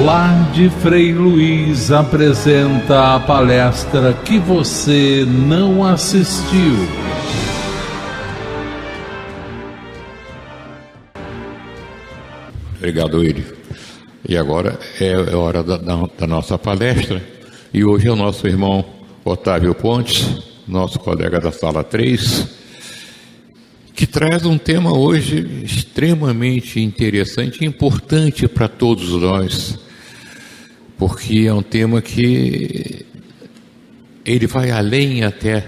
Lar de Frei Luiz apresenta a palestra que você não assistiu. Obrigado, Willi. E agora é hora da nossa palestra. E hoje é o nosso irmão Otávio Pontes, nosso colega da sala 3, que traz um tema hoje extremamente interessante e importante para todos nós, porque é um tema que ele vai além até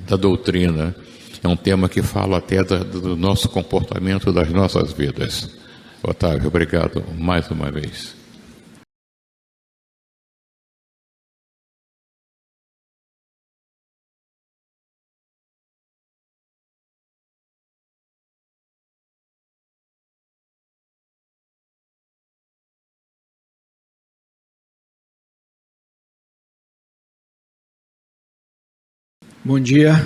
da doutrina, é um tema que fala até do nosso comportamento, das nossas vidas. Otávio, obrigado mais uma vez. Bom dia.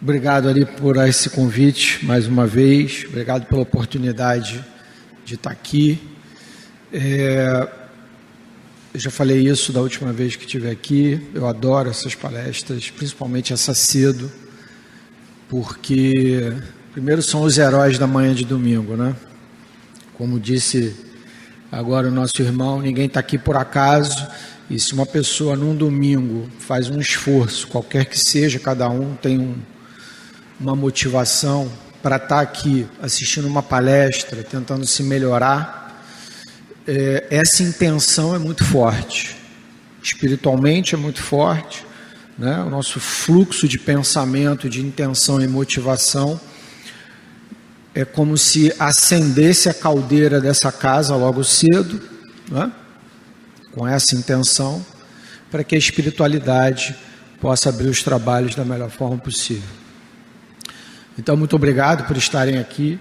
Obrigado ali por esse convite mais uma vez. Obrigado pela oportunidade de estar aqui. Eu já falei isso da última vez que estive aqui. Eu adoro essas palestras, principalmente essa cedo, porque primeiro são os heróis da manhã de domingo, né? Como disse agora o nosso irmão, ninguém está aqui por acaso, e se uma pessoa num domingo faz um esforço, qualquer que seja, cada um tem uma motivação para estar aqui assistindo uma palestra, tentando se melhorar, essa intenção é muito forte, espiritualmente é muito forte, né? O nosso fluxo de pensamento, de intenção e motivação é como se acendesse a caldeira dessa casa logo cedo, né? Com essa intenção, para que a espiritualidade possa abrir os trabalhos da melhor forma possível. Então, muito obrigado por estarem aqui,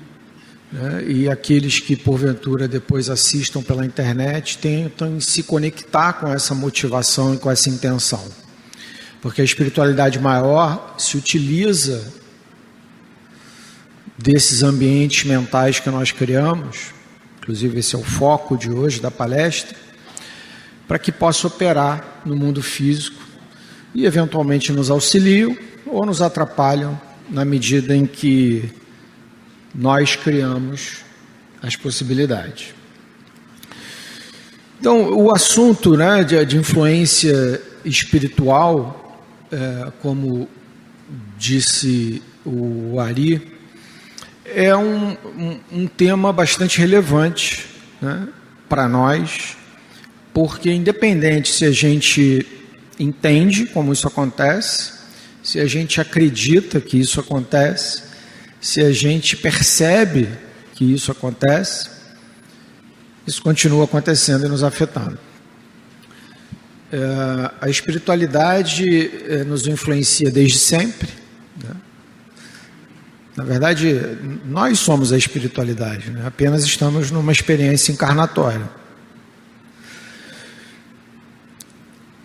né? E aqueles que porventura depois assistam pela internet, tentam se conectar com essa motivação e com essa intenção, porque a espiritualidade maior se utiliza desses ambientes mentais que nós criamos, inclusive esse é o foco de hoje da palestra, para que possa operar no mundo físico e eventualmente nos auxiliam ou nos atrapalham na medida em que nós criamos as possibilidades. Então, o assunto, né, de influência espiritual, como disse o Ari, é um tema bastante relevante, né, para nós, porque independente se a gente entende como isso acontece, se a gente acredita que isso acontece, se a gente percebe que isso acontece, isso continua acontecendo e nos afetando. A espiritualidade nos influencia desde sempre, né? Na verdade, nós somos a espiritualidade, né? Apenas estamos numa experiência encarnatória.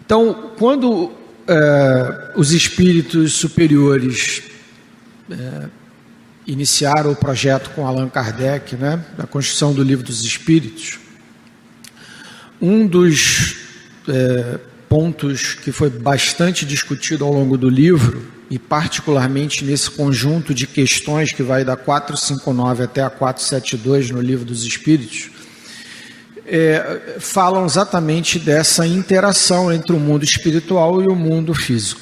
Então, quando os espíritos superiores iniciaram o projeto com Allan Kardec, né, da construção do Livro dos Espíritos, um dos pontos que foi bastante discutido ao longo do livro, e particularmente nesse conjunto de questões que vai da 459 até a 472 no Livro dos Espíritos, falam exatamente dessa interação entre o mundo espiritual e o mundo físico.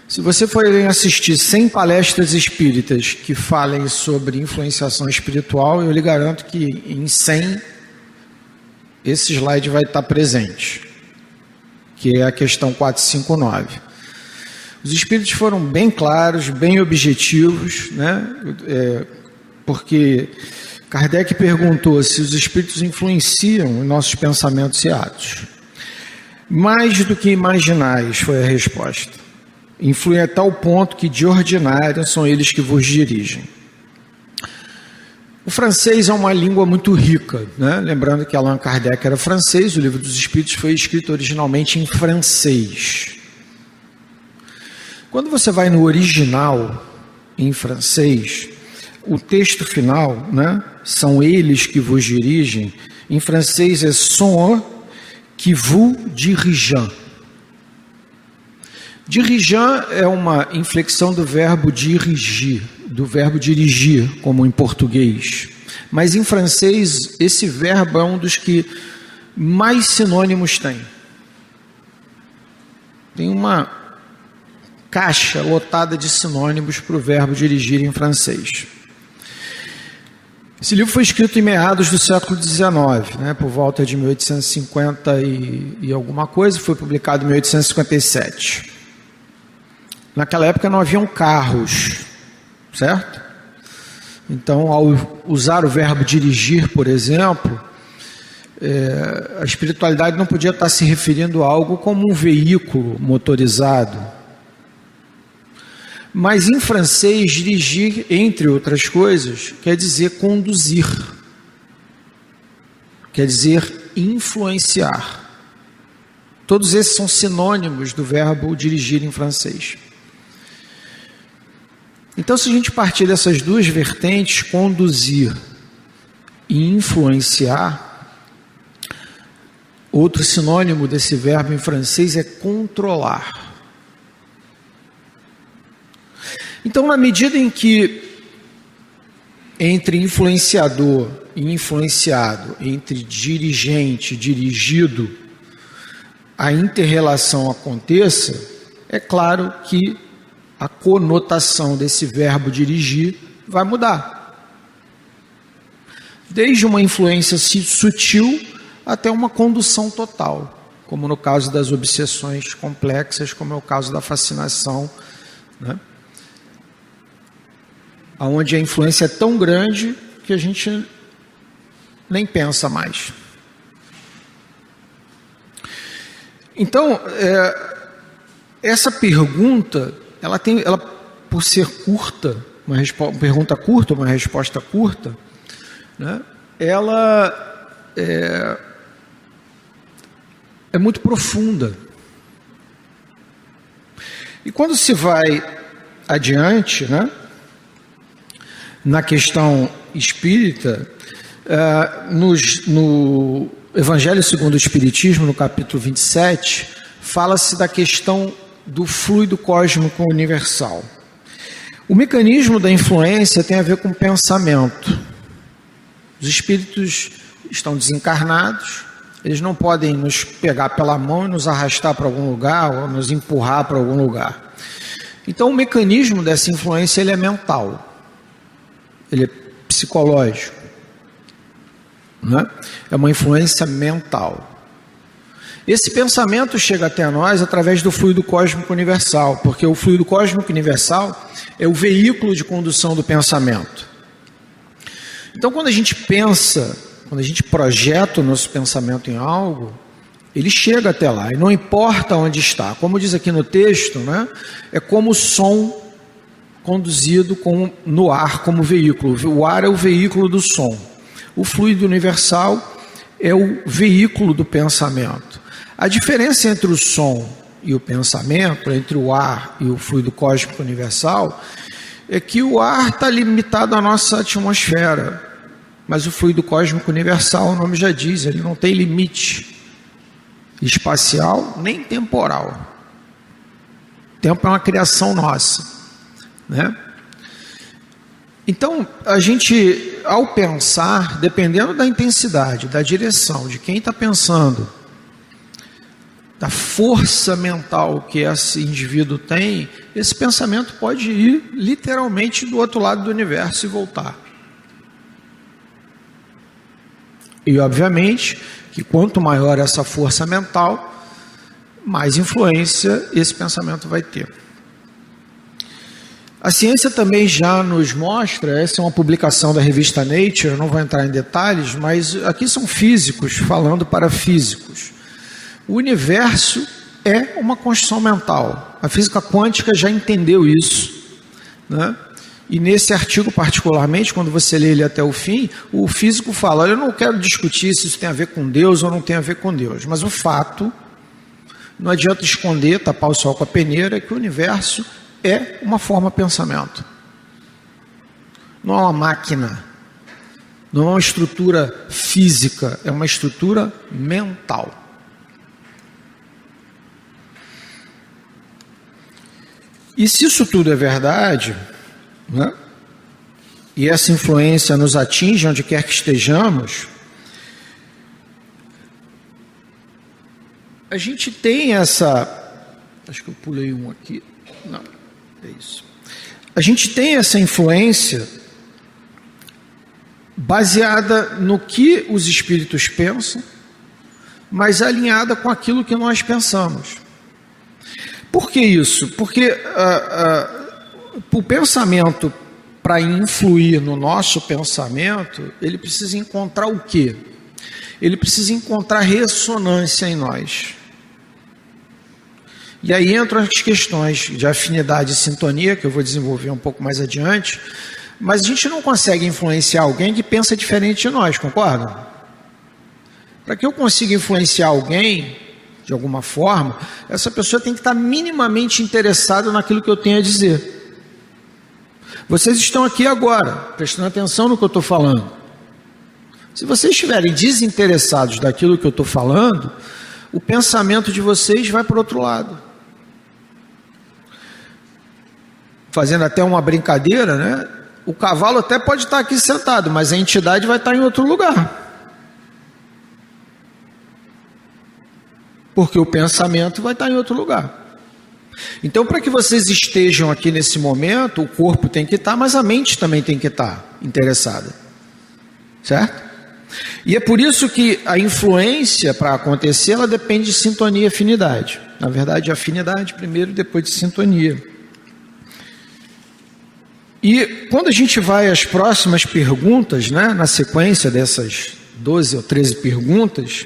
Se você for assistir 100 palestras espíritas que falem sobre influenciação espiritual, eu lhe garanto que em 100 esse slide vai estar presente, que é a questão 459. Os espíritos foram bem claros, bem objetivos, né? Porque Kardec perguntou se os espíritos influenciam em nossos pensamentos e atos. Mais do que imaginais, foi a resposta. Influem a tal ponto que, de ordinário, são eles que vos dirigem. O francês é uma língua muito rica, né? Lembrando que Allan Kardec era francês, o Livro dos Espíritos foi escrito originalmente em francês. Quando você vai no original, em francês, o texto final, né, são eles que vos dirigem, em francês é sont eux qui vous dirigent. Dirigent é uma inflexão do verbo dirigir, do verbo dirigir, como em português. Mas em francês, esse verbo é um dos que mais sinônimos tem. Tem uma caixa lotada de sinônimos para o verbo dirigir em francês. Esse livro foi escrito em meados do século XIX, né, por volta de 1850 e alguma coisa, foi publicado em 1857. Naquela época não haviam carros, certo? Então, ao usar o verbo dirigir, por exemplo, a espiritualidade não podia estar se referindo a algo como um veículo motorizado. Mas em francês, dirigir, entre outras coisas, quer dizer conduzir, quer dizer influenciar. Todos esses são sinônimos do verbo dirigir em francês. Então, se a gente partir dessas duas vertentes, conduzir e influenciar, outro sinônimo desse verbo em francês é controlar. Então, na medida em que entre influenciador e influenciado, entre dirigente e dirigido, a inter-relação aconteça, é claro que a conotação desse verbo dirigir vai mudar. Desde uma influência sutil até uma condução total, como no caso das obsessões complexas, como é o caso da fascinação, né? Onde a influência é tão grande que a gente nem pensa mais. Então, essa pergunta, ela por ser curta, uma pergunta curta, uma resposta curta, né, ela é muito profunda. E quando se vai adiante, né, na questão espírita, no Evangelho segundo o Espiritismo, no capítulo 27, fala-se da questão do fluido cósmico universal. O mecanismo da influência tem a ver com o pensamento. Os espíritos estão desencarnados, eles não podem nos pegar pela mão e nos arrastar para algum lugar ou nos empurrar para algum lugar. Então, o mecanismo dessa influência ele é mental. Ele é psicológico, né? É uma influência mental. Esse pensamento chega até nós através do fluido cósmico universal, porque o fluido cósmico universal é o veículo de condução do pensamento. Então, quando a gente pensa, quando a gente projeta o nosso pensamento em algo, ele chega até lá, e não importa onde está. Como diz aqui no texto, né? É como o som conduzido no ar como veículo. O ar é o veículo do som. O fluido universal é o veículo do pensamento. A diferença entre o som e o pensamento, entre o ar e o fluido cósmico universal, é que o ar está limitado à nossa atmosfera, mas o fluido cósmico universal, o nome já diz, ele não tem limite espacial nem temporal. O tempo é uma criação nossa, né? Então, a gente, ao pensar, dependendo da intensidade, da direção, de quem está pensando, da força mental que esse indivíduo tem, esse pensamento pode ir literalmente do outro lado do universo e voltar. E, obviamente, que quanto maior essa força mental, mais influência esse pensamento vai ter. A ciência também já nos mostra, essa é uma publicação da revista Nature, não vou entrar em detalhes, mas aqui são físicos falando para físicos. O universo é uma construção mental. A física quântica já entendeu isso, né? E nesse artigo particularmente, quando você lê ele até o fim, o físico fala, olha, eu não quero discutir se isso tem a ver com Deus ou não tem a ver com Deus, mas o fato, não adianta esconder, tapar o sol com a peneira, é que o universo é uma forma pensamento. não é uma máquina, não é uma estrutura física, é uma estrutura mental. E se isso tudo é verdade, né, e essa influência nos atinge onde quer que estejamos, a gente tem essa... Acho que eu pulei um aqui. Não, é isso. A gente tem essa influência baseada no que os espíritos pensam, mas alinhada com aquilo que nós pensamos. Por que isso? Porque o pensamento, para influir no nosso pensamento, ele precisa encontrar o quê? Ele precisa encontrar ressonância em nós. E aí entram as questões de afinidade e sintonia, que eu vou desenvolver um pouco mais adiante, mas a gente não consegue influenciar alguém que pensa diferente de nós, concorda? Para que eu consiga influenciar alguém, de alguma forma, essa pessoa tem que estar minimamente interessada naquilo que eu tenho a dizer. Vocês estão aqui agora, prestando atenção no que eu estou falando. Se vocês estiverem desinteressados daquilo que eu estou falando, o pensamento de vocês vai para o outro lado. Fazendo até uma brincadeira, né? O cavalo até pode estar aqui sentado, mas a entidade vai estar em outro lugar. Porque o pensamento vai estar em outro lugar. Então, para que vocês estejam aqui nesse momento, o corpo tem que estar, mas a mente também tem que estar interessada. Certo? E é por isso que a influência, para acontecer, ela depende de sintonia e afinidade. Na verdade, afinidade primeiro, depois de sintonia. E quando a gente vai às próximas perguntas, né, na sequência dessas 12 ou 13 perguntas,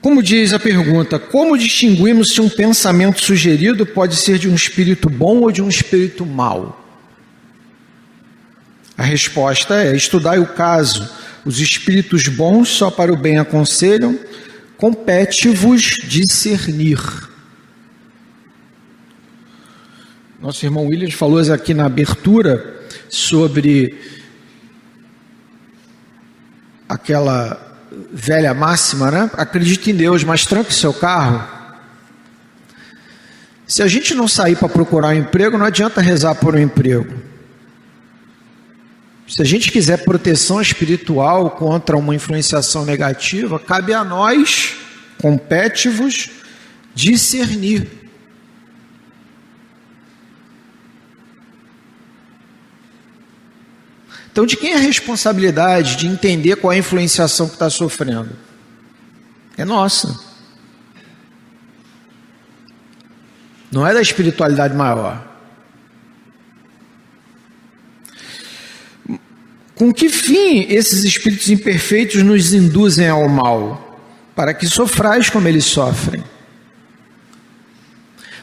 como diz a pergunta, como distinguimos se um pensamento sugerido pode ser de um espírito bom ou de um espírito mau? A resposta é: estudai o caso, os espíritos bons só para o bem aconselham, compete-vos discernir. Nosso irmão Williams falou aqui na abertura sobre aquela velha máxima, né? Acredite em Deus, mas tranque seu carro. Se a gente não sair para procurar um emprego, não adianta rezar por um emprego. Se a gente quiser proteção espiritual contra uma influenciação negativa, cabe a nós, compete-vos, discernir. Então, de quem é a responsabilidade de entender qual é a influenciação que está sofrendo? É nossa. Não é da espiritualidade maior. Com que fim esses espíritos imperfeitos nos induzem ao mal? Para que sofrais como eles sofrem.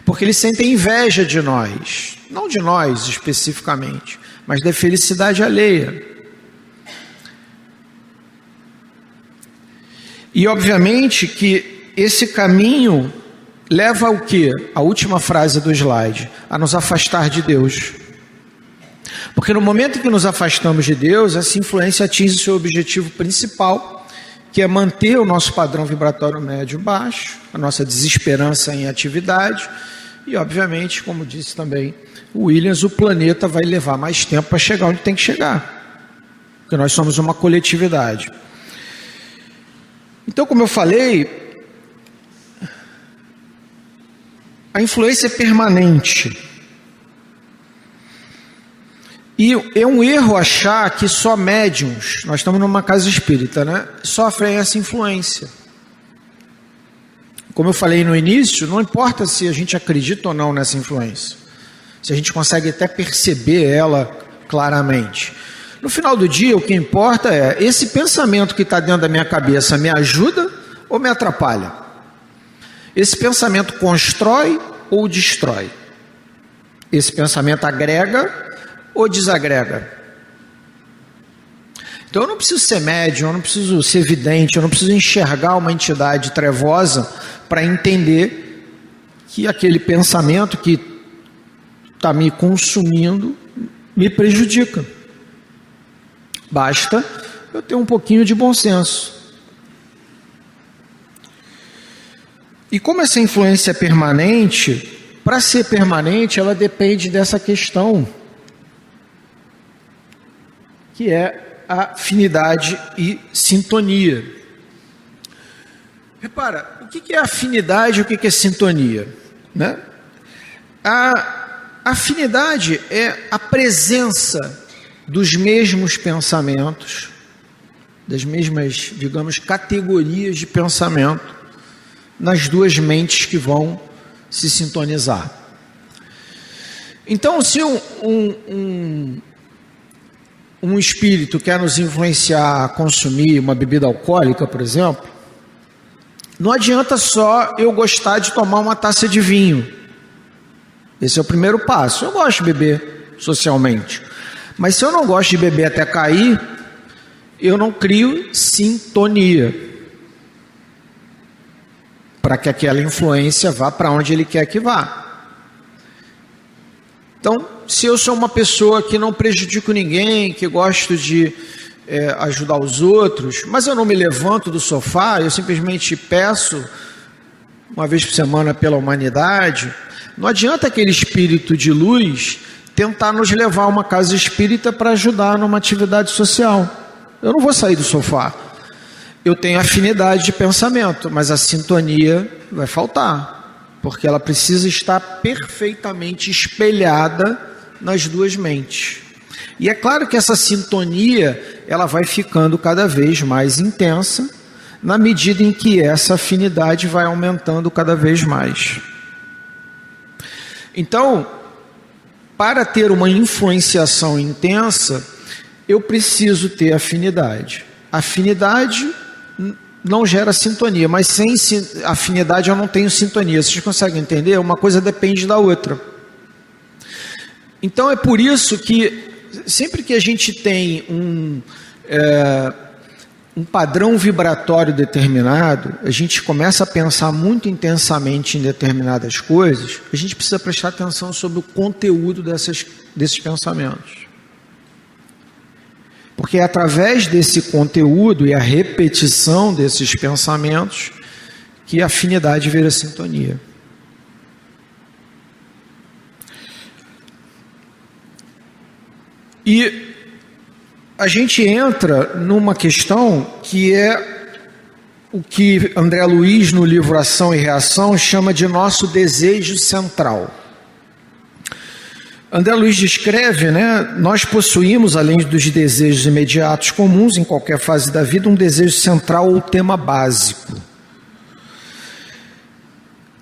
Porque eles sentem inveja de nós. Não de nós especificamente, mas da felicidade alheia. E obviamente que esse caminho leva ao quê? A última frase do slide, a nos afastar de Deus. Porque no momento em que nos afastamos de Deus, essa influência atinge o seu objetivo principal, que é manter o nosso padrão vibratório médio baixo, a nossa desesperança em atividade, e obviamente, como disse também o Williams, o planeta vai levar mais tempo para chegar onde tem que chegar, porque nós somos uma coletividade. Então, como eu falei, a influência é permanente. E é um erro achar que só médiuns, nós estamos numa casa espírita, né, sofrem essa influência. Como eu falei no início, não importa se a gente acredita ou não nessa influência, se a gente consegue até perceber ela claramente. No final do dia, o que importa é, esse pensamento que está dentro da minha cabeça me ajuda ou me atrapalha? Esse pensamento constrói ou destrói? Esse pensamento agrega ou desagrega? Então eu não preciso ser médium, eu não preciso ser vidente, eu não preciso enxergar uma entidade trevosa para entender que aquele pensamento que está me consumindo me prejudica. Basta eu ter um pouquinho de bom senso. E como essa influência é permanente, para ser permanente, ela depende dessa questão, que é a afinidade e sintonia. Repara, o que é afinidade e o que é sintonia, né? A afinidade é a presença dos mesmos pensamentos, das mesmas, digamos, categorias de pensamento nas duas mentes que vão se sintonizar. Então, se um espírito quer nos influenciar a consumir uma bebida alcoólica, por exemplo, não adianta só eu gostar de tomar uma taça de vinho. Esse é o primeiro passo. Eu gosto de beber socialmente, mas se eu não gosto de beber até cair, eu não crio sintonia para que aquela influência vá para onde ele quer que vá. Então, se eu sou uma pessoa que não prejudico ninguém, que gosto de ajudar os outros, mas eu não me levanto do sofá, eu simplesmente peço uma vez por semana pela humanidade, não adianta aquele espírito de luz tentar nos levar a uma casa espírita para ajudar numa atividade social. Eu não vou sair do sofá. Eu tenho afinidade de pensamento, mas a sintonia vai faltar, porque ela precisa estar perfeitamente espelhada nas duas mentes. E é claro que essa sintonia, ela vai ficando cada vez mais intensa, na medida em que essa afinidade vai aumentando cada vez mais. Então, para ter uma influenciação intensa, eu preciso ter afinidade. Afinidade não gera sintonia, mas sem afinidade eu não tenho sintonia. Vocês conseguem entender? Uma coisa depende da outra. Então é por isso que sempre que a gente tem um padrão vibratório determinado, a gente começa a pensar muito intensamente em determinadas coisas, a gente precisa prestar atenção sobre o conteúdo desses pensamentos. Porque é através desse conteúdo e a repetição desses pensamentos que a afinidade vira sintonia. E a gente entra numa questão que é o que André Luiz, no livro Ação e Reação, chama de nosso desejo central. André Luiz descreve, nós possuímos, além dos desejos imediatos comuns em qualquer fase da vida, um desejo central ou tema básico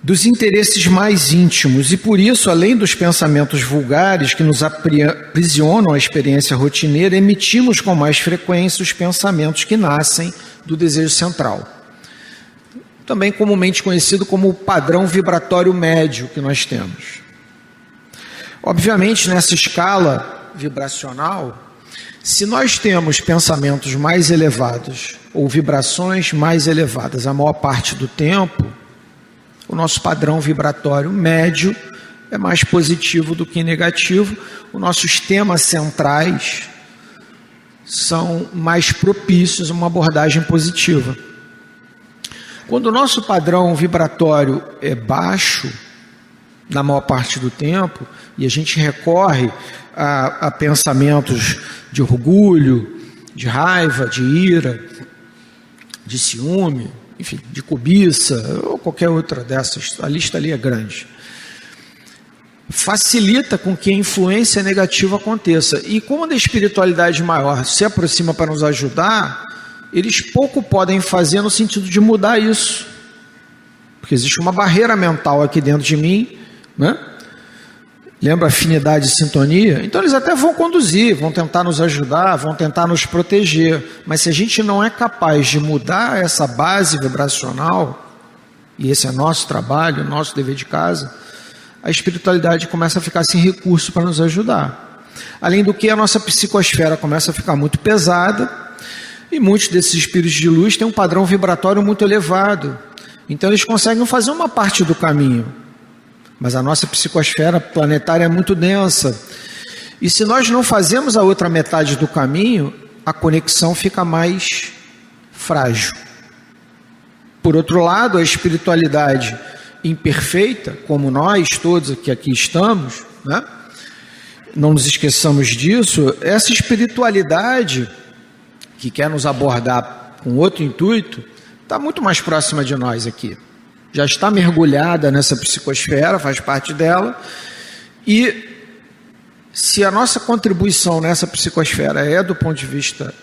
dos interesses mais íntimos, e por isso, além dos pensamentos vulgares que nos aprisionam a experiência rotineira, emitimos com mais frequência os pensamentos que nascem do desejo central, também comumente conhecido como o padrão vibratório médio que nós temos. Obviamente, nessa escala vibracional, se nós temos pensamentos mais elevados ou vibrações mais elevadas a maior parte do tempo, o nosso padrão vibratório médio é mais positivo do que negativo. Os nossos temas centrais são mais propícios a uma abordagem positiva. Quando o nosso padrão vibratório é baixo, na maior parte do tempo, e a gente recorre a pensamentos de orgulho, de raiva, de ira, de ciúme, enfim, de cobiça, ou qualquer outra dessas, a lista ali é grande, facilita com que a influência negativa aconteça. E quando a espiritualidade maior se aproxima para nos ajudar, eles pouco podem fazer no sentido de mudar isso, porque existe uma barreira mental aqui dentro de mim, Lembra afinidade e sintonia? Então eles até vão conduzir, vão tentar nos ajudar, vão tentar nos proteger, mas se a gente não é capaz de mudar essa base vibracional, e esse é nosso trabalho, nosso dever de casa, a espiritualidade começa a ficar sem recurso para nos ajudar. Além do que, a nossa psicosfera começa a ficar muito pesada, e muitos desses espíritos de luz têm um padrão vibratório muito elevado, então eles conseguem fazer uma parte do caminho, mas a nossa psicosfera planetária é muito densa, E se nós não fazemos a outra metade do caminho, a conexão fica mais frágil. Por outro lado, a espiritualidade imperfeita, como nós todos que aqui estamos, né? Não nos esqueçamos disso, essa espiritualidade que quer nos abordar com outro intuito, está muito mais próxima de nós aqui. Já está mergulhada nessa psicosfera, faz parte dela, e se a nossa contribuição nessa psicosfera é do ponto de vista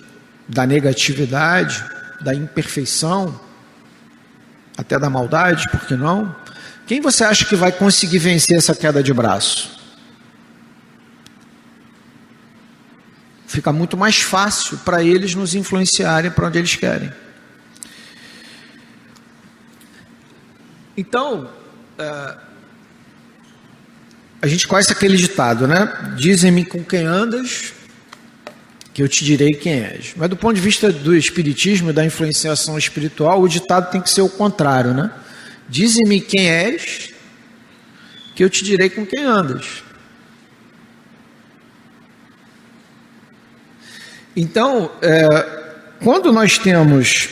da negatividade, da imperfeição, até da maldade, por que não? Quem você acha que vai conseguir vencer essa queda de braço? Fica muito mais fácil para eles nos influenciarem para onde eles querem. Então, a gente conhece aquele ditado, né? Dize-me com quem andas, que eu te direi quem és. Mas do ponto de vista do espiritismo e da influenciação espiritual, o ditado tem que ser o contrário, né? Dize-me quem és, que eu te direi com quem andas. Então, quando nós temos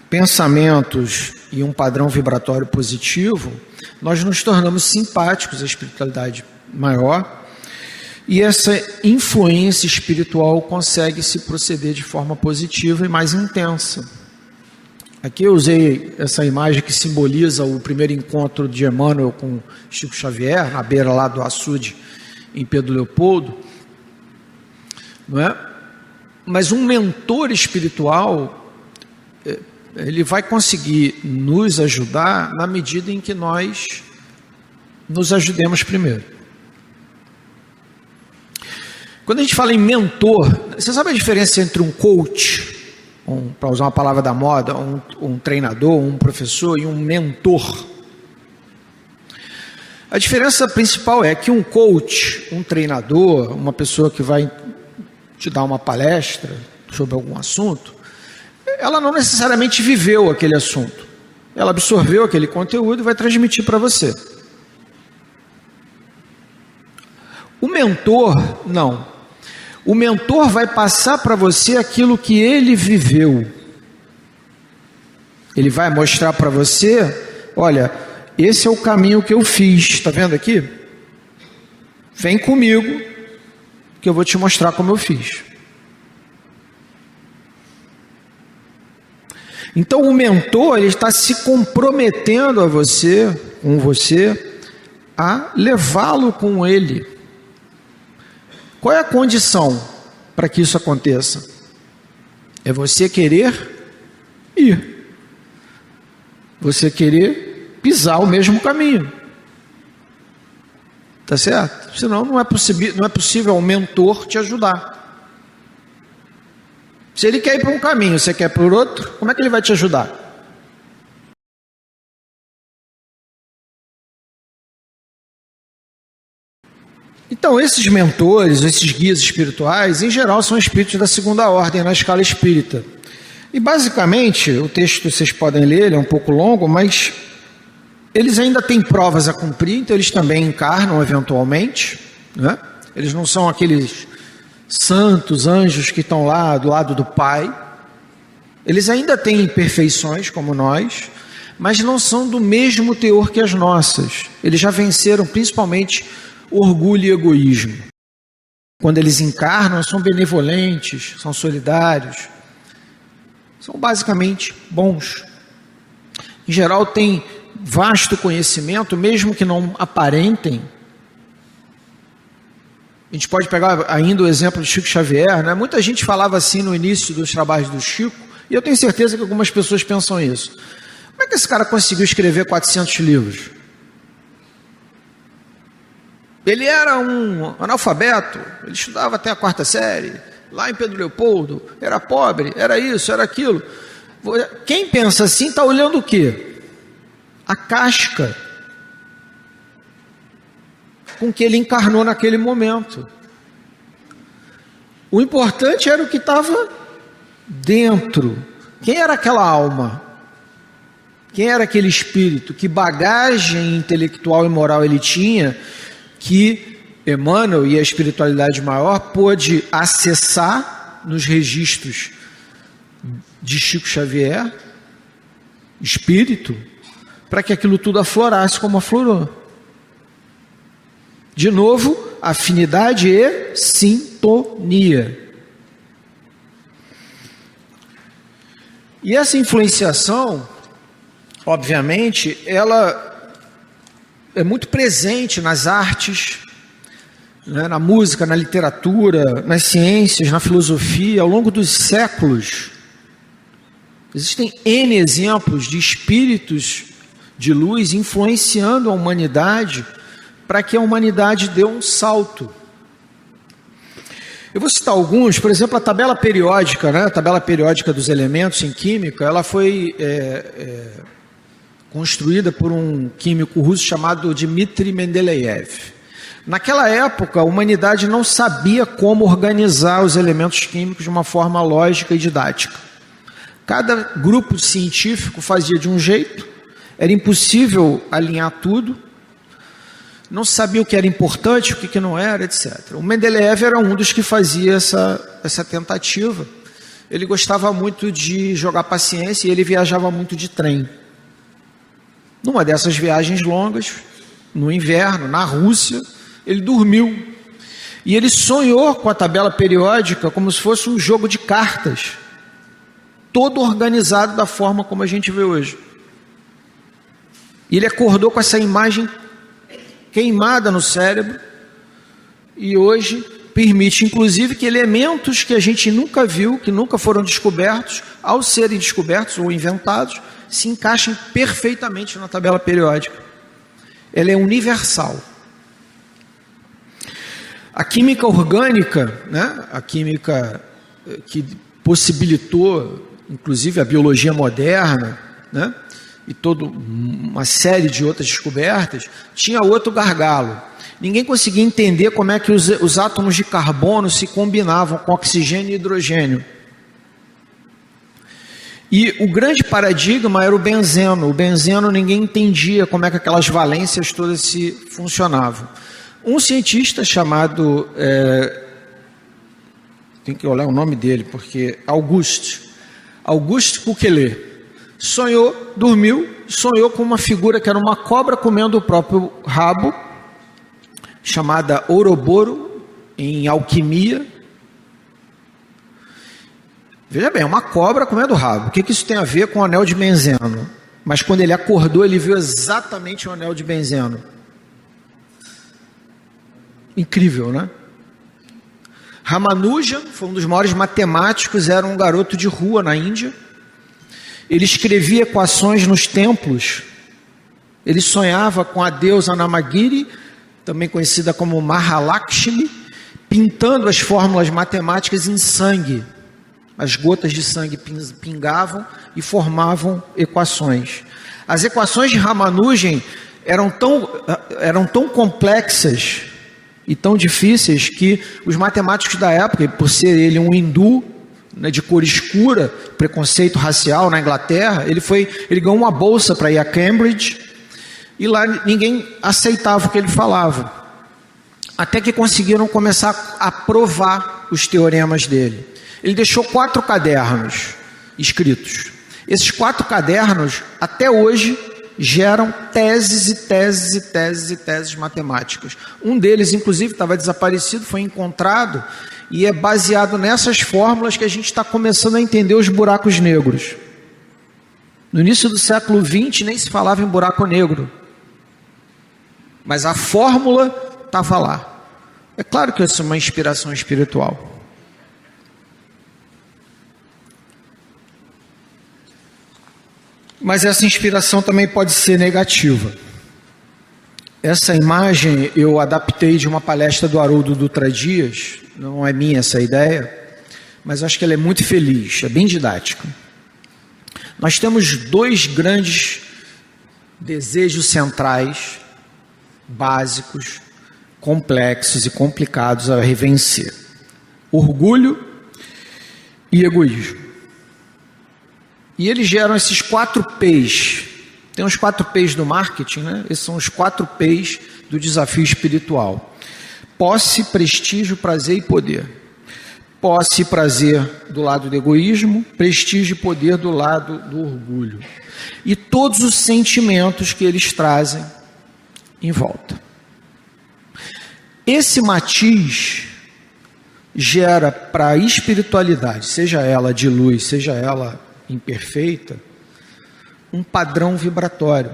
pensamentos e um padrão vibratório positivo, nós nos tornamos simpáticos à espiritualidade maior, e essa influência espiritual consegue se proceder de forma positiva e mais intensa. Aqui eu usei essa imagem que simboliza o primeiro encontro de Emmanuel com Chico Xavier, na beira lá do açude, em Pedro Leopoldo, não é? Mas um mentor espiritual, ele vai conseguir nos ajudar na medida em que nós nos ajudemos primeiro. Quando a gente fala em mentor, você sabe a diferença entre um coach, para usar uma palavra da moda, um treinador, um professor, e um mentor? A diferença principal é que um coach, um treinador, uma pessoa que vai te dar uma palestra sobre algum assunto, ela não necessariamente viveu aquele assunto. Ela absorveu aquele conteúdo e vai transmitir para você. O mentor, não. O mentor vai passar para você aquilo que ele viveu. Ele vai mostrar para você, olha, esse é o caminho que eu fiz, está vendo aqui? Vem comigo, que eu vou te mostrar como eu fiz. Então o mentor, ele está se comprometendo com você, a levá-lo com ele. Qual é a condição para que isso aconteça? É você querer ir. Você querer pisar o mesmo caminho. Tá certo? Senão não é possível o mentor te ajudar. Se ele quer ir para um caminho, você quer por outro, como é que ele vai te ajudar? Então, esses mentores, esses guias espirituais, em geral, são espíritos da segunda ordem na escala espírita. E, basicamente, o texto vocês podem ler, ele é um pouco longo, mas eles ainda têm provas a cumprir, então eles também encarnam eventualmente, né? Eles não são aqueles santos, anjos que estão lá do lado do Pai. Eles ainda têm imperfeições como nós, mas não são do mesmo teor que as nossas. Eles já venceram principalmente orgulho e egoísmo. Quando eles encarnam, são benevolentes, são solidários, são basicamente bons. Em geral, têm vasto conhecimento, mesmo que não aparentem. A gente pode pegar ainda o exemplo de Chico Xavier, né? Muita gente falava assim no início dos trabalhos do Chico, e eu tenho certeza que algumas pessoas pensam isso. Como é que esse cara conseguiu escrever 400 livros? Ele era um analfabeto, ele estudava até a 4ª série, lá em Pedro Leopoldo, era pobre, era isso, era aquilo. Quem pensa assim está olhando o quê? A casca com que ele encarnou naquele momento. O importante era o que estava dentro. Quem era aquela alma? Quem era aquele espírito? Que bagagem intelectual e moral ele tinha que Emmanuel e a espiritualidade maior pôde acessar nos registros de Chico Xavier, espírito, para que aquilo tudo aflorasse como aflorou. De novo, afinidade e sintonia. E essa influenciação, obviamente, ela é muito presente nas artes, né, na música, na literatura, nas ciências, na filosofia, ao longo dos séculos. Existem N exemplos de espíritos de luz influenciando a humanidade para que a humanidade dê um salto. Eu vou citar alguns, por exemplo, a tabela periódica, né? A tabela periódica dos elementos em química, ela foi construída por um químico russo chamado Dmitry Mendeleev. Naquela época, a humanidade não sabia como organizar os elementos químicos de uma forma lógica e didática. Cada grupo científico fazia de um jeito, era impossível alinhar tudo, não sabia o que era importante, o que não era, etc. O Mendeleev era um dos que fazia essa tentativa. Ele gostava muito de jogar paciência e ele viajava muito de trem. Numa dessas viagens longas, no inverno, na Rússia, ele dormiu. E ele sonhou com a tabela periódica como se fosse um jogo de cartas, todo organizado da forma como a gente vê hoje. E ele acordou com essa imagem queimada no cérebro, e hoje permite, inclusive, que elementos que a gente nunca viu, que nunca foram descobertos, ao serem descobertos ou inventados, se encaixem perfeitamente na tabela periódica. Ela é universal. A química orgânica, né? A química que possibilitou, inclusive, a biologia moderna, né? E toda uma série de outras descobertas, tinha outro gargalo. Ninguém conseguia entender como é que os átomos de carbono se combinavam com oxigênio e hidrogênio. E o grande paradigma era o benzeno. O benzeno ninguém entendia como é que aquelas valências todas se funcionavam. Um cientista chamado, tem que olhar o nome dele, porque Auguste Kekulé, sonhou com uma figura que era uma cobra comendo o próprio rabo, chamada Ouroboro, em alquimia. Veja bem, uma cobra comendo o rabo. O que isso tem a ver com o anel de benzeno? Mas quando ele acordou, ele viu exatamente o anel de benzeno. Incrível, né? Ramanujan foi um dos maiores matemáticos, era um garoto de rua na Índia. Ele escrevia equações nos templos. Ele sonhava com a deusa Namagiri, também conhecida como Mahalakshmi, pintando as fórmulas matemáticas em sangue. As gotas de sangue pingavam e formavam equações. As equações de Ramanujan eram tão complexas e tão difíceis que os matemáticos da época, por ser ele um hindu, né, de cor escura, preconceito racial na Inglaterra, ele ganhou uma bolsa para ir a Cambridge, e lá ninguém aceitava o que ele falava. Até que conseguiram começar a provar os teoremas dele. Ele deixou 4 cadernos escritos. Esses 4 cadernos, até hoje, geram teses e teses e teses e teses matemáticas. Um deles, inclusive, estava desaparecido, foi encontrado, e é baseado nessas fórmulas que a gente está começando a entender os buracos negros. No início do século XX nem se falava em buraco negro, mas a fórmula estava lá. É claro que isso é uma inspiração espiritual. Mas essa inspiração também pode ser negativa. Essa imagem eu adaptei de uma palestra do Haroldo Dutra Dias, não é minha essa ideia, mas acho que ela é muito feliz, é bem didática. Nós temos 2 grandes desejos centrais, básicos, complexos e complicados a revencer: orgulho e egoísmo. E eles geram esses 4 P's. Tem os 4 P's do marketing, né? Esses são os 4 P's do desafio espiritual. Posse, prestígio, prazer e poder. Posse e prazer do lado do egoísmo, prestígio e poder do lado do orgulho. E todos os sentimentos que eles trazem em volta. Esse matiz gera para a espiritualidade, seja ela de luz, seja ela imperfeita, um padrão vibratório.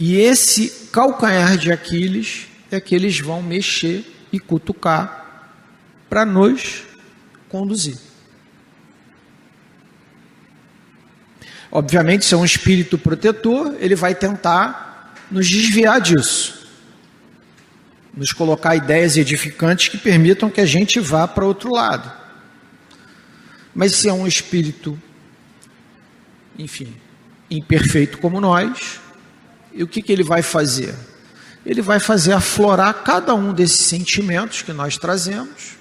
E esse calcanhar de Aquiles é que eles vão mexer e cutucar para nos conduzir. Obviamente, se é um espírito protetor, ele vai tentar nos desviar disso, nos colocar ideias edificantes que permitam que a gente vá para outro lado. Mas se é um espírito, enfim, imperfeito como nós, e o que ele vai fazer? Ele vai fazer aflorar cada um desses sentimentos que nós trazemos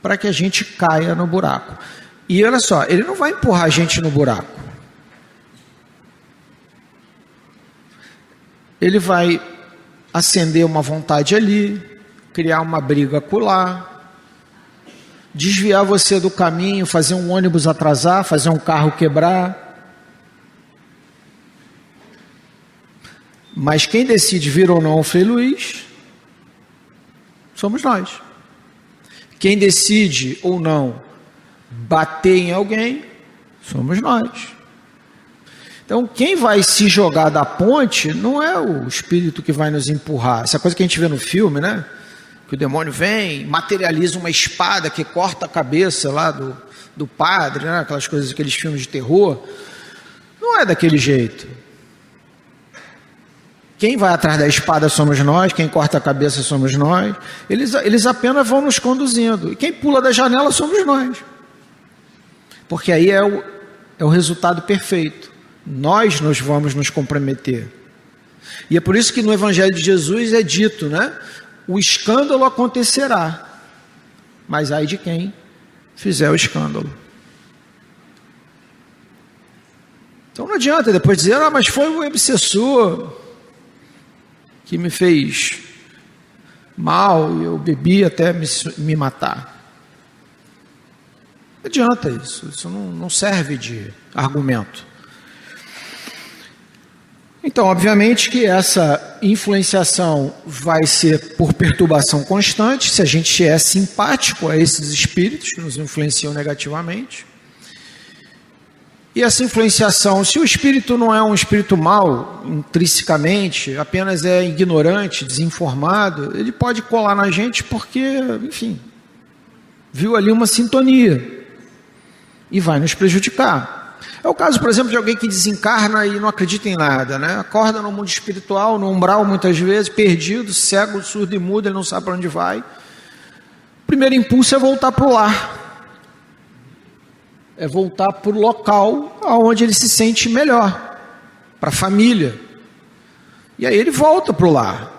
para que a gente caia no buraco. E olha só, ele não vai empurrar a gente no buraco. Ele vai acender uma vontade ali, criar uma briga acolá, desviar você do caminho, fazer um ônibus atrasar, fazer um carro quebrar. Mas quem decide vir ou não ao Frei Luiz somos nós. Quem decide ou não bater em alguém somos nós. Então, quem vai se jogar da ponte não é o espírito que vai nos empurrar. Essa coisa que a gente vê no filme, né? Que o demônio vem, materializa uma espada que corta a cabeça lá do padre, né? Aquelas coisas, aqueles filmes de terror. Não é daquele jeito. Quem vai atrás da espada somos nós, quem corta a cabeça somos nós. Eles apenas vão nos conduzindo. E quem pula da janela somos nós. Porque aí é o resultado perfeito. Nós nos vamos nos comprometer. E é por isso que no Evangelho de Jesus é dito, né? O escândalo acontecerá, mas ai de quem fizer o escândalo. Então não adianta depois dizer, mas foi o obsessor que me fez mal e eu bebi até me matar. Não adianta isso não serve de argumento. Então, obviamente que essa influenciação vai ser por perturbação constante, se a gente é simpático a esses espíritos que nos influenciam negativamente. E essa influenciação, se o espírito não é um espírito mau, intrinsecamente, apenas é ignorante, desinformado, ele pode colar na gente porque, enfim, viu ali uma sintonia e vai nos prejudicar. É o caso, por exemplo, de alguém que desencarna e não acredita em nada, né? Acorda no mundo espiritual, no umbral muitas vezes, perdido, cego, surdo e mudo, ele não sabe para onde vai. O primeiro impulso é voltar para o lar. É voltar para o local onde ele se sente melhor, para a família. E aí ele volta para o lar.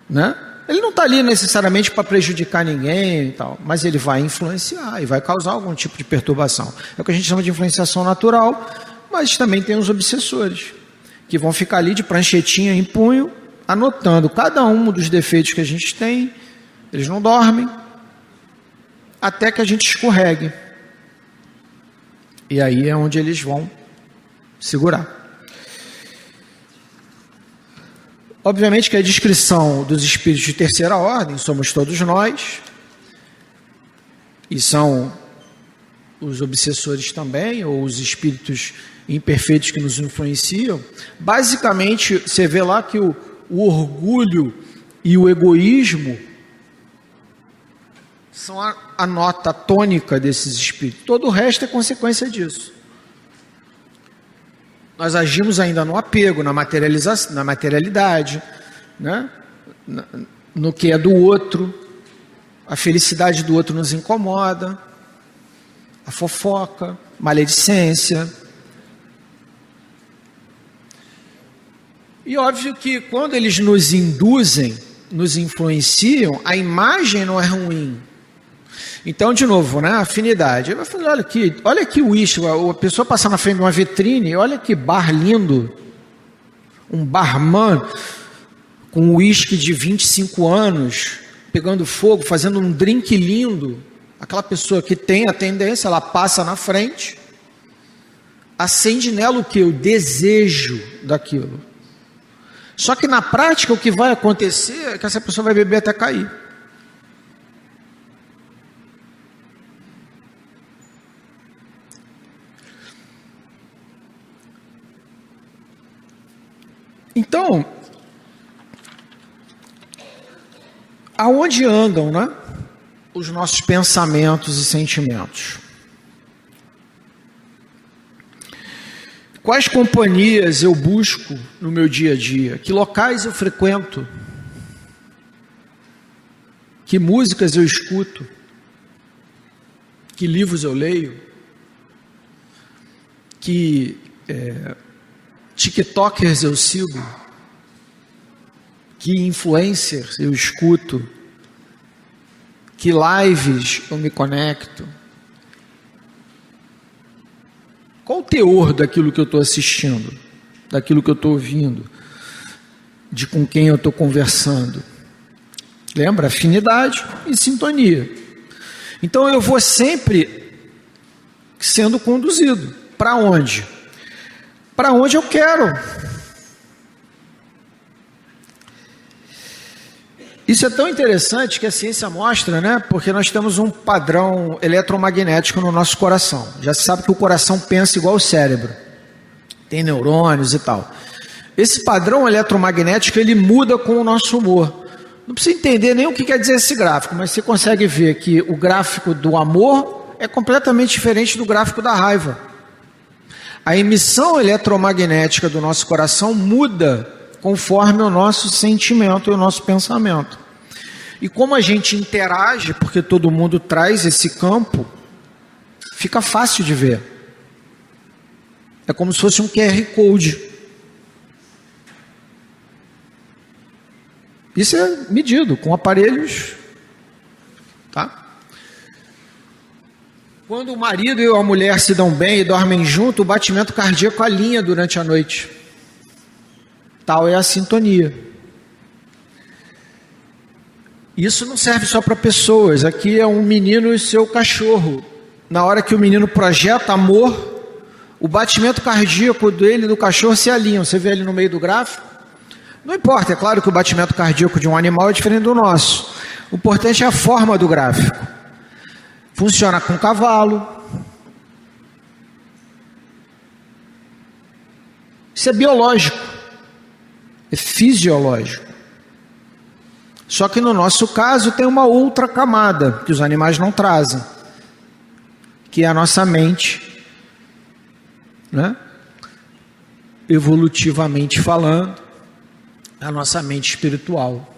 Né? Ele não está ali necessariamente para prejudicar ninguém e tal, mas ele vai influenciar e vai causar algum tipo de perturbação. É o que a gente chama de influenciação natural, mas também tem os obsessores, que vão ficar ali de pranchetinha em punho, anotando cada um dos defeitos que a gente tem. Eles não dormem, até que a gente escorregue. E aí é onde eles vão segurar. Obviamente que a descrição dos espíritos de terceira ordem somos todos nós, e são os obsessores também, ou os espíritos imperfeitos que nos influenciam. Basicamente, você vê lá que o orgulho e o egoísmo são a nota tônica desses espíritos. Todo o resto é consequência disso. Nós agimos ainda no apego, na materialização, na materialidade, né? No que é do outro. A felicidade do outro nos incomoda, a fofoca, maledicência. E óbvio que quando eles nos induzem, nos influenciam, a imagem não é ruim. Então, de novo, né, afinidade. Eu falei, olha aqui o uísque, a pessoa passar na frente de uma vitrine, olha que bar lindo. um barman com um uísque de 25 anos, pegando fogo, fazendo um drink lindo, aquela pessoa que tem a tendência, ela passa na frente, acende nela o quê? O desejo daquilo. Só que na prática o que vai acontecer é que essa pessoa vai beber até cair. Então, aonde andam, né, os nossos pensamentos e sentimentos? Quais companhias eu busco no meu dia a dia? Que locais eu frequento? Que músicas eu escuto? Que livros eu leio? Que TikTokers eu sigo? Que influencers eu escuto? Que lives eu me conecto? Qual o teor daquilo que eu estou assistindo? Daquilo que eu estou ouvindo? De com quem eu estou conversando? Lembra? Afinidade e sintonia. Então eu vou sempre sendo conduzido. Para onde? Para onde eu quero. Isso é tão interessante que a ciência mostra, né? Porque nós temos um padrão eletromagnético no nosso coração. Já se sabe que o coração pensa igual o cérebro. Tem neurônios e tal. Esse padrão eletromagnético, ele muda com o nosso humor. Não precisa entender nem o que quer dizer esse gráfico, mas você consegue ver que o gráfico do amor é completamente diferente do gráfico da raiva. A emissão eletromagnética do nosso coração muda conforme o nosso sentimento e o nosso pensamento. E como a gente interage, porque todo mundo traz esse campo, fica fácil de ver. É como se fosse um QR Code. Isso é medido com aparelhos, tá? Quando o marido e a mulher se dão bem e dormem junto, o batimento cardíaco alinha durante a noite. Tal é a sintonia. Isso não serve só para pessoas. Aqui é um menino e seu cachorro. Na hora que o menino projeta amor, o batimento cardíaco dele e do cachorro se alinham. Você vê ali no meio do gráfico? Não importa, é claro que o batimento cardíaco de um animal é diferente do nosso. O importante é a forma do gráfico. Funciona com cavalo. Isso é biológico. É fisiológico. Só que no nosso caso tem uma outra camada que os animais não trazem, que é a nossa mente, né? Evolutivamente falando, a nossa mente espiritual.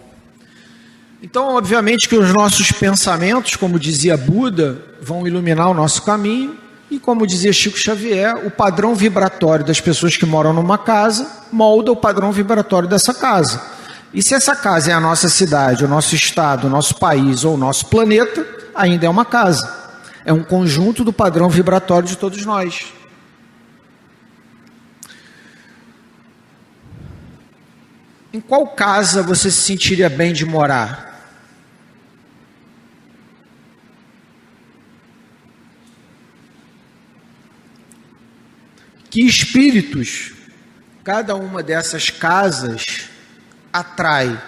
Então, obviamente que os nossos pensamentos, como dizia Buda, vão iluminar o nosso caminho. E como dizia Chico Xavier, o padrão vibratório das pessoas que moram numa casa molda o padrão vibratório dessa casa. E se essa casa é a nossa cidade, o nosso estado, o nosso país ou o nosso planeta, ainda é uma casa. É um conjunto do padrão vibratório de todos nós. Em qual casa você se sentiria bem de morar? Que espíritos cada uma dessas casas atrai?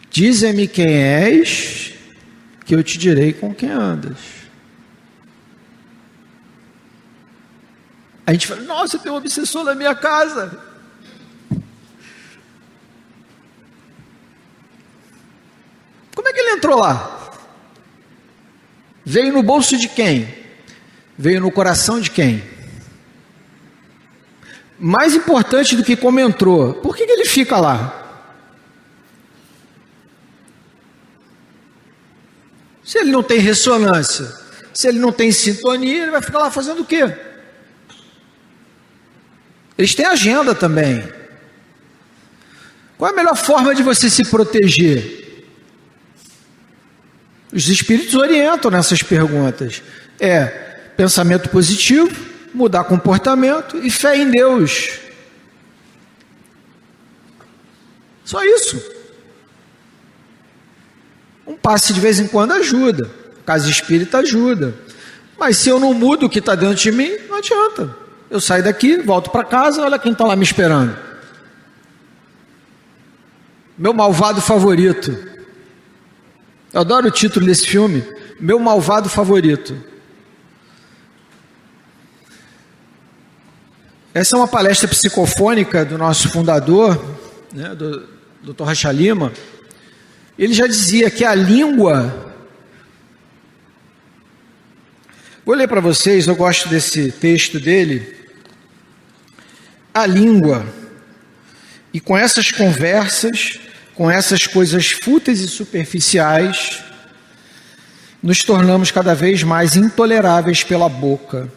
Dize-me quem és, que eu te direi com quem andas. A gente fala, nossa, tem um obsessor na minha casa. Como é que ele entrou lá? Veio no bolso de quem? Veio no coração de quem? Mais importante do que como entrou, por que ele fica lá? Se ele não tem ressonância, se ele não tem sintonia, ele vai ficar lá fazendo o quê? Eles têm agenda também. Qual é a melhor forma de você se proteger? Os espíritos orientam nessas perguntas. pensamento positivo, mudar comportamento e fé em Deus. Só isso. Um passe de vez em quando ajuda, casa espírita ajuda, mas se eu não mudo o que está dentro de mim, não adianta. Eu saio daqui, volto para casa, olha quem está lá me esperando. Meu malvado favorito. Eu adoro o título desse filme, Meu Malvado Favorito. Essa é uma palestra psicofônica do nosso fundador, né, do Dr. Racha Lima. Ele já dizia que a língua... Vou ler para vocês, eu gosto desse texto dele. A língua, e com essas conversas, com essas coisas fúteis e superficiais, nos tornamos cada vez mais intoleráveis pela boca.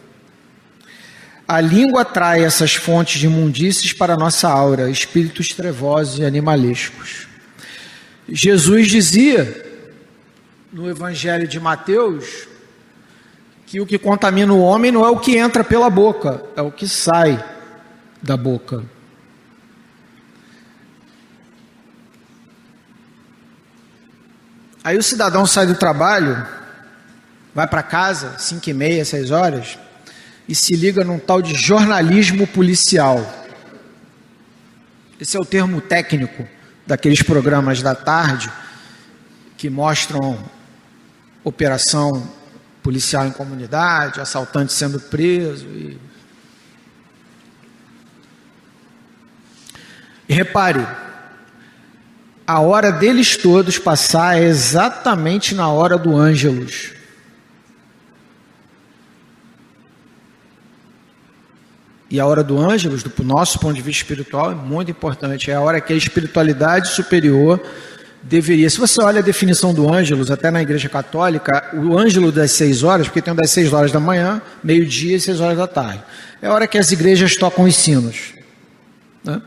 A língua atrai essas fontes de imundícies para a nossa aura, espíritos trevosos e animalescos. Jesus dizia, no Evangelho de Mateus, que o que contamina o homem não é o que entra pela boca, é o que sai da boca. Aí o cidadão sai do trabalho, vai para casa, 5h30, 6 horas, e se liga num tal de jornalismo policial. Esse é o termo técnico daqueles programas da tarde que mostram operação policial em comunidade, assaltante sendo preso. E repare, a hora deles todos passar é exatamente na hora do Ângelus. E a hora do Ângelus, do nosso ponto de vista espiritual, é muito importante. É a hora que a espiritualidade superior deveria... Se você olha a definição do Ângelus, até na Igreja Católica, o Ângelo das 6 horas, porque tem um das 6 horas da manhã, meio-dia e 6 horas da tarde. É a hora que as igrejas tocam os sinos, né?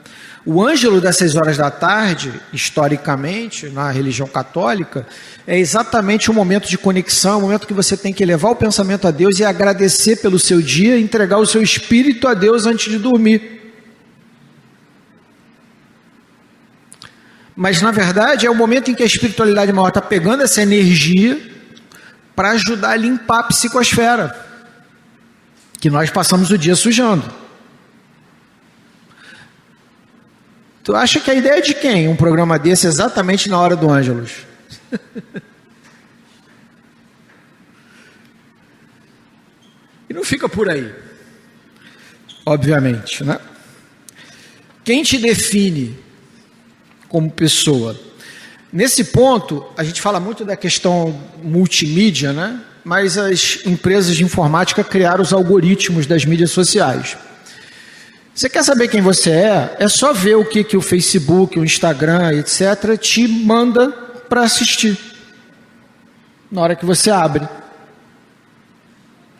O Ângelo das 6 horas da tarde, historicamente, na religião católica, é exatamente o momento de conexão, o momento que você tem que elevar o pensamento a Deus e agradecer pelo seu dia, entregar o seu espírito a Deus antes de dormir. Mas, na verdade, é o momento em que a espiritualidade maior está pegando essa energia para ajudar a limpar a psicosfera, que nós passamos o dia sujando. Tu acha que a ideia é de quem? Um programa desse exatamente na hora do Ângelus. E não fica por aí. Obviamente, né? Quem te define como pessoa? Nesse ponto, a gente fala muito da questão multimídia, né? Mas as empresas de informática criaram os algoritmos das mídias sociais. Você quer saber quem você é? É só ver o que o Facebook, o Instagram, etc., te manda para assistir na hora que você abre.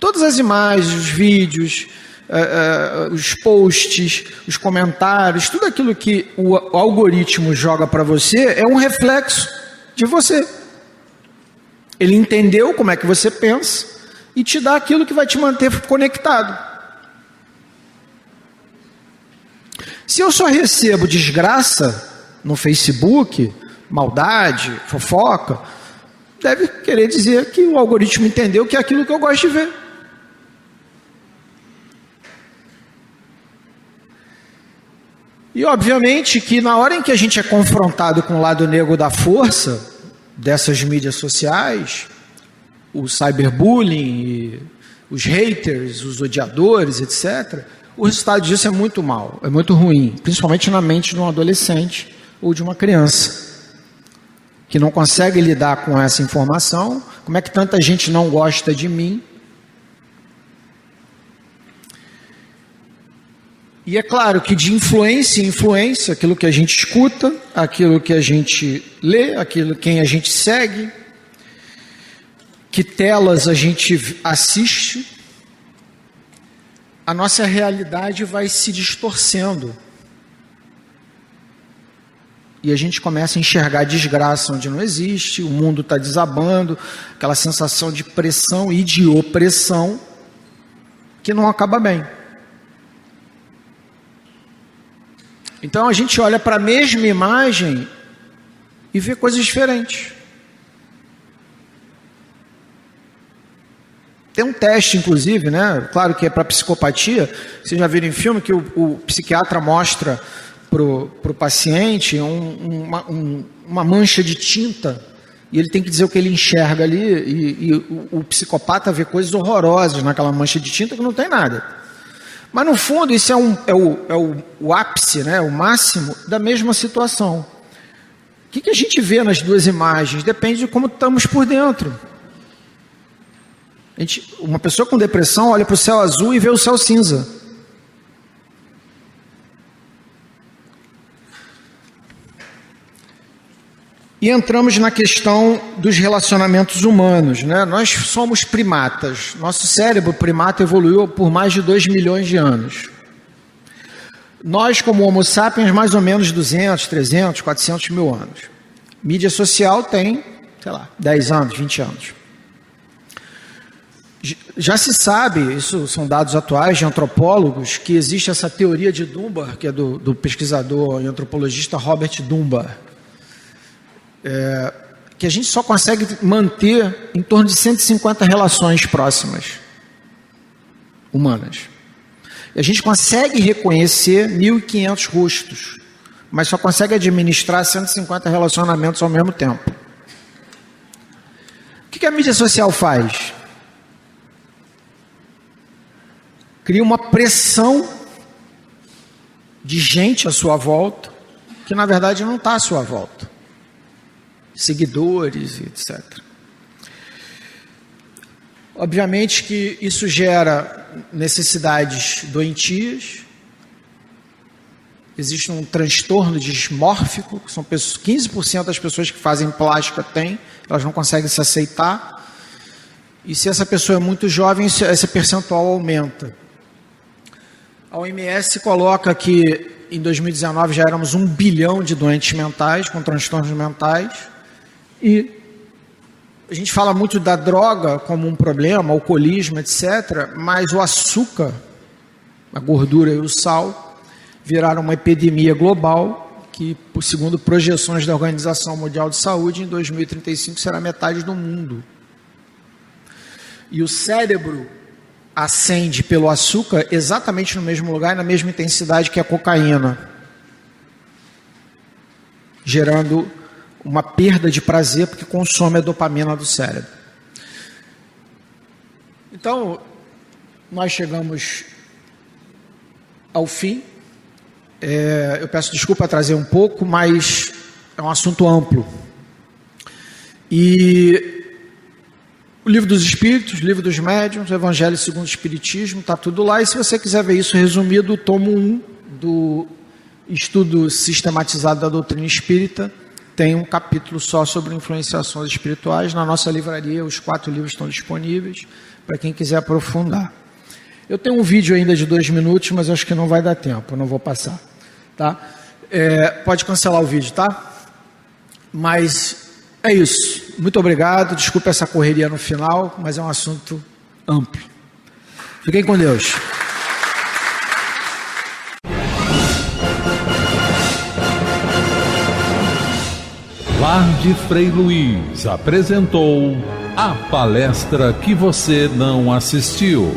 Todas as imagens, os vídeos, os posts, os comentários, tudo aquilo que o algoritmo joga para você é um reflexo de você. Ele entendeu como é que você pensa e te dá aquilo que vai te manter conectado. Se eu só recebo desgraça no Facebook, maldade, fofoca, deve querer dizer que o algoritmo entendeu que é aquilo que eu gosto de ver. E obviamente que na hora em que a gente é confrontado com o lado negro da força dessas mídias sociais, o cyberbullying, os haters, os odiadores, etc., o resultado disso é muito mau, é muito ruim, principalmente na mente de um adolescente ou de uma criança que não consegue lidar com essa informação. Como é que tanta gente não gosta de mim? E é claro que de influência em influência, aquilo que a gente escuta, aquilo que a gente lê, aquilo quem a gente segue, que telas a gente assiste, a nossa realidade vai se distorcendo. E a gente começa a enxergar desgraça onde não existe, o mundo está desabando, aquela sensação de pressão e de opressão que não acaba bem. Então a gente olha para a mesma imagem e vê coisas diferentes. Tem um teste, inclusive, né? Claro que é para psicopatia. Vocês já viram em filme que o psiquiatra mostra para o paciente uma mancha de tinta e ele tem que dizer o que ele enxerga ali e o psicopata vê coisas horrorosas naquela mancha de tinta que não tem nada. Mas no fundo isso é o ápice, né? O máximo da mesma situação. O que a gente vê nas duas imagens? Depende de como estamos por dentro. Uma pessoa com depressão olha para o céu azul e vê o céu cinza. E entramos na questão dos relacionamentos humanos, né? Nós somos primatas. Nosso cérebro primata evoluiu por mais de 2 milhões de anos. Nós, como Homo sapiens, mais ou menos 200, 300, 400 mil anos. Mídia social tem, 10 anos, 20 anos. Já se sabe, isso são dados atuais de antropólogos, que existe essa teoria de Dunbar, que é do pesquisador e antropologista Robert Dunbar, que a gente só consegue manter em torno de 150 relações próximas, humanas. E a gente consegue reconhecer 1.500 rostos, mas só consegue administrar 150 relacionamentos ao mesmo tempo. O que a mídia social faz? Cria uma pressão de gente à sua volta, que na verdade não está à sua volta. Seguidores, etc. Obviamente que isso gera necessidades doentias. Existe um transtorno dismórfico, que são 15% das pessoas que fazem plástica têm, elas não conseguem se aceitar. E se essa pessoa é muito jovem, esse percentual aumenta. A OMS coloca que em 2019 já éramos 1 bilhão de doentes mentais, com transtornos mentais, e a gente fala muito da droga como um problema, alcoolismo, etc., mas o açúcar, a gordura e o sal viraram uma epidemia global que, segundo projeções da Organização Mundial de Saúde, em 2035 será metade do mundo. E o cérebro acende pelo açúcar exatamente no mesmo lugar e na mesma intensidade que a cocaína, gerando uma perda de prazer porque consome a dopamina do cérebro. Então, nós chegamos ao fim. Eu peço desculpa trazer um pouco, mas é um assunto amplo. E o Livro dos Espíritos, o Livro dos Médiuns, o Evangelho segundo o Espiritismo, está tudo lá. E se você quiser ver isso resumido, o tomo 1 do Estudo Sistematizado da Doutrina Espírita tem um capítulo só sobre influenciações espirituais. Na nossa livraria, os 4 livros estão disponíveis para quem quiser aprofundar. Eu tenho um vídeo ainda de 2 minutos, mas acho que não vai dar tempo, eu não vou passar. Tá? Pode cancelar o vídeo, tá? Mas é isso. Muito obrigado. Desculpa essa correria no final, mas é um assunto amplo. Fiquem com Deus. Lar de Frei Luiz apresentou a palestra que você não assistiu.